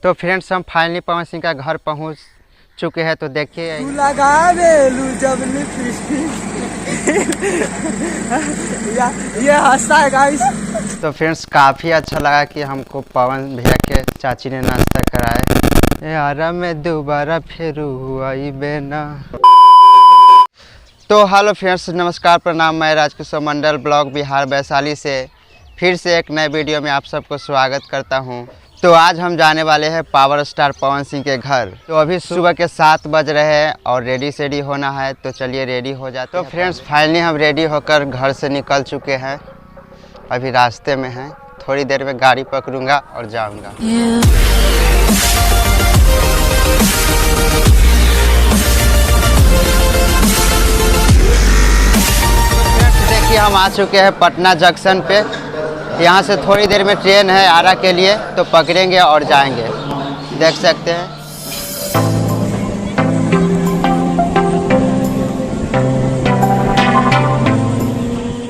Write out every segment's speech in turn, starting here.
तो फ्रेंड्स हम फाइनली पवन सिंह का घर पहुंच चुके हैं। तो देखिए जब ये हंसता है गाइस। तो फ्रेंड्स काफ़ी अच्छा लगा कि हमको पवन भैया के चाची ने नाश्ता कराया। यार मैं दोबारा फिर हुआ बेना। तो हेलो फ्रेंड्स, नमस्कार, प्रणाम। मैं राजकिशोर मंडल ब्लॉग बिहार वैशाली से फिर से एक नए वीडियो में आप सबको स्वागत करता हूं। तो आज हम जाने वाले हैं पावर स्टार पवन सिंह के घर। तो अभी सुबह के 7 बज रहे हैं और रेडी सेडी होना है। तो चलिए रेडी हो जाते हैं। तो फ्रेंड्स फाइनली हम रेडी होकर घर से निकल चुके हैं। अभी रास्ते में हैं, थोड़ी देर में गाड़ी पकड़ूंगा और जाऊंगा। देखिए हम आ चुके हैं पटना जंक्शन पे। यहाँ से थोड़ी देर में ट्रेन है आरा के लिए, तो पकड़ेंगे और जाएंगे। देख सकते हैं।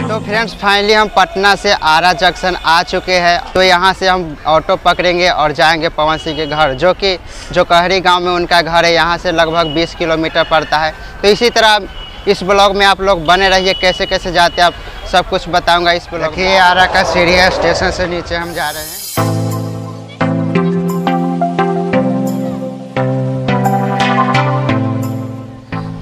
तो फ्रेंड्स फाइनली हम पटना से आरा जंक्शन आ चुके हैं। तो यहाँ से हम ऑटो पकड़ेंगे और जाएंगे पवन सिंह के घर, जो कहरी गांव में उनका घर है। यहाँ से लगभग 20 किलोमीटर पड़ता है। तो इसी तरह इस ब्लॉग में आप लोग बने रहिए, कैसे कैसे जाते हैं आप सब कुछ बताऊंगा इस ब्लॉग में। ये आरा का सीढ़ी है, स्टेशन से नीचे हम जा रहे हैं।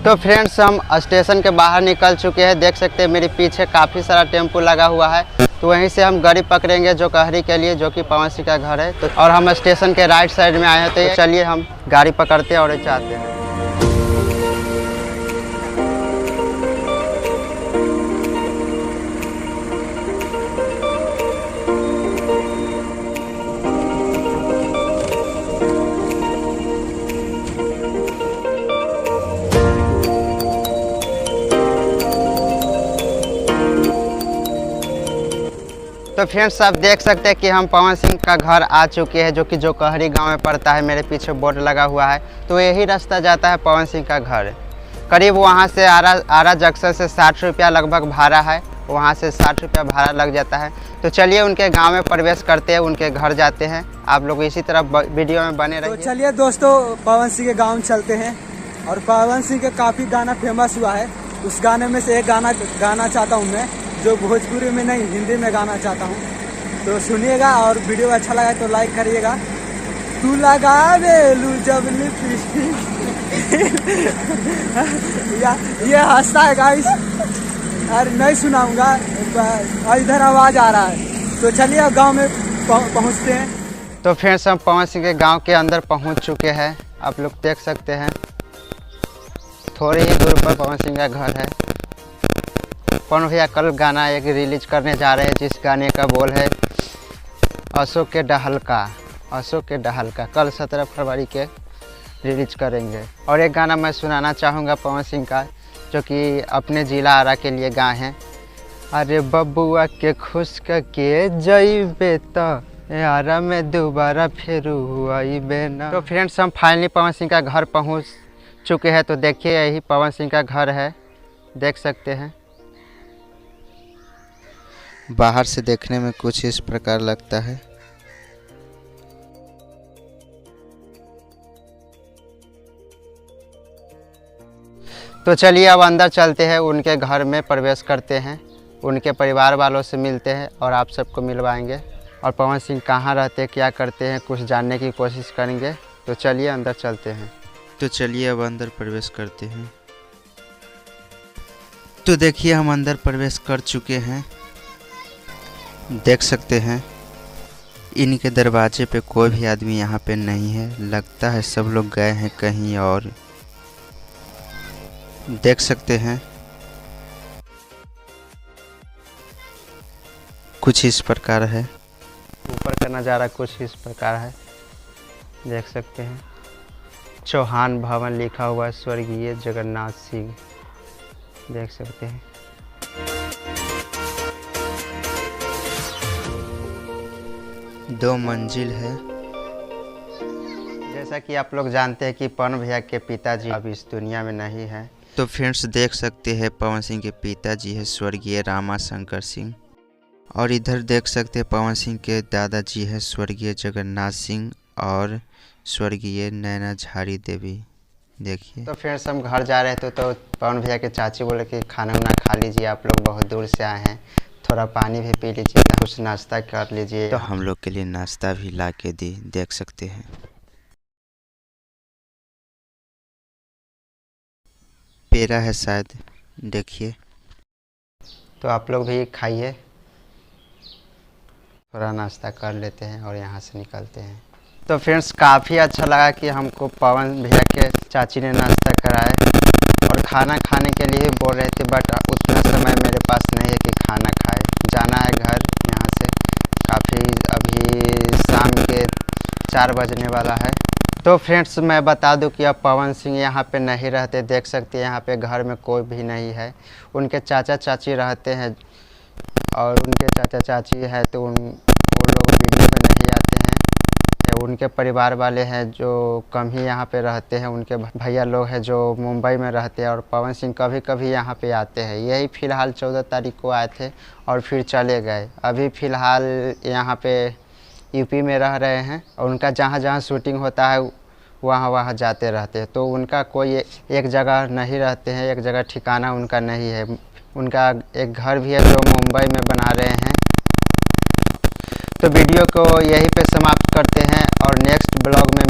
तो फ्रेंड्स हम स्टेशन के बाहर निकल चुके हैं। देख सकते हैं मेरे पीछे काफ़ी सारा टेम्पो लगा हुआ है। तो वहीं से हम गाड़ी पकड़ेंगे जो कहरी के लिए, जो कि पवन सिंह का घर है। तो और हम स्टेशन के राइट साइड में आए हैं। तो चलिए हम गाड़ी पकड़ते हैं और जाते हैं। तो फ्रेंड्स आप देख सकते हैं कि हम पवन सिंह का घर आ चुके हैं, जो कहरी गांव में पड़ता है। मेरे पीछे बोर्ड लगा हुआ है। तो यही रास्ता जाता है पवन सिंह का घर। करीब वहां से आरा जंक्शन से 60 रुपया लगभग भाड़ा है। वहां से 60 रुपया भाड़ा लग जाता है। तो चलिए उनके गांव में प्रवेश करते हैं, उनके घर जाते हैं। आप लोग इसी तरह वीडियो में बने रहिए। तो चलिए दोस्तों पवन सिंह के गाँव चलते हैं। और पवन सिंह के काफ़ी गाना फेमस हुआ है। उस गाने में से एक गाना चाहता हूँ मैं, जो भोजपुरी में नहीं हिंदी में गाना चाहता हूँ। तो सुनिएगा और वीडियो अच्छा लगा तो लाइक करिएगा। तू लगावेलू जब ये हंसता है गाइस। अरे नहीं सुनाऊंगा, इधर आवाज़ आ रहा है। तो चलिए अब गाँव में पहुँचते हैं। तो फ्रेंड्स हम पवन सिंह के गाँव के अंदर पहुँच चुके हैं। आप लोग देख सकते हैं थोड़ी ही दूर पर पवन सिंह का घर है। पवन भैया कल गाना एक रिलीज करने जा रहे हैं, जिस गाने का बोल है अशोक के डहल का। कल 17 फरवरी के रिलीज करेंगे। और एक गाना मैं सुनाना चाहूँगा पवन सिंह का, जो कि अपने जिला आरा के लिए गाए हैं। अरे बबुआ के खुश के जइबे त आरा में दोबारा फिर हुआ बेना। तो फ्रेंड्स हम फाइनली पवन सिंह का घर पहुँच चुके हैं। तो देखिए यही पवन सिंह का घर है, देख सकते हैं। बाहर से देखने में कुछ इस प्रकार लगता है। तो चलिए अब अंदर चलते हैं, उनके घर में प्रवेश करते हैं, उनके परिवार वालों से मिलते हैं और आप सबको मिलवाएंगे। और पवन सिंह कहाँ रहते हैं, क्या करते हैं, कुछ जानने की कोशिश करेंगे। तो चलिए अंदर चलते हैं। तो चलिए अब अंदर प्रवेश करते हैं। तो देखिए हम अंदर प्रवेश कर चुके हैं। देख सकते हैं इनके दरवाजे पे कोई भी आदमी यहाँ पे नहीं है। लगता है सब लोग गए हैं कहीं और। देख सकते हैं कुछ इस प्रकार है। ऊपर का नज़ारा कुछ इस प्रकार है, देख सकते हैं। चौहान भवन लिखा हुआ है, स्वर्गीय जगन्नाथ सिंह, देख सकते हैं। दो मंजिल है। जैसा कि आप लोग जानते हैं कि पवन भैया के पिताजी अब इस दुनिया में नहीं है। तो फ्रेंड्स देख सकते हैं पवन सिंह के पिताजी है स्वर्गीय रामा शंकर सिंह। और इधर देख सकते हैं पवन सिंह के दादाजी है स्वर्गीय जगन्नाथ सिंह। और स्वर्गीय नैना झाड़ी देवी। देखिए। तो फ्रेंड्स हम घर जा रहे थे तो पवन भैया के चाची बोले कि खाना वाना खा लीजिए, आप लोग बहुत दूर से आए हैं, थोड़ा पानी भी पी लीजिए, कुछ नाश्ता कर लीजिए। तो हम लोग के लिए नाश्ता भी ला के दी, देख सकते हैं। पेड़ा है शायद, देखिए। तो आप लोग भी खाइए, थोड़ा नाश्ता कर लेते हैं और यहाँ से निकलते हैं। तो फ्रेंड्स काफ़ी अच्छा लगा कि हमको पवन भैया के चाची ने नाश्ता कराया और खाना खाने के लिए बोल रहे थे, बट उतना समय मेरे पास नहीं है कि खाना खाए, जाना है घर यहाँ से। काफ़ी अभी शाम के 4 बजने वाला है। तो फ्रेंड्स मैं बता दूं कि अब पवन सिंह यहाँ पे नहीं रहते, देख सकते हैं यहाँ पे घर में कोई भी नहीं है। उनके चाचा चाची रहते हैं और उनके चाचा चाची है तो वो लोग वीडियो में नहीं आते हैं। उनके परिवार वाले हैं जो कम ही यहाँ पे रहते हैं, उनके भैया लोग हैं जो मुंबई में रहते हैं और पवन सिंह कभी कभी यहाँ पे आते हैं। यही फ़िलहाल 14 तारीख को आए थे और फिर चले गए। अभी फ़िलहाल यहाँ पे यूपी में रह रहे हैं और उनका जहाँ जहाँ शूटिंग होता है वहाँ वहाँ जाते रहते हैं। तो उनका कोई एक जगह नहीं रहते हैं, एक जगह ठिकाना उनका नहीं है। उनका एक घर भी है जो मुंबई में बना रहे हैं। तो वीडियो को यहीं पे समाप्त करते हैं और नेक्स्ट ब्लॉग में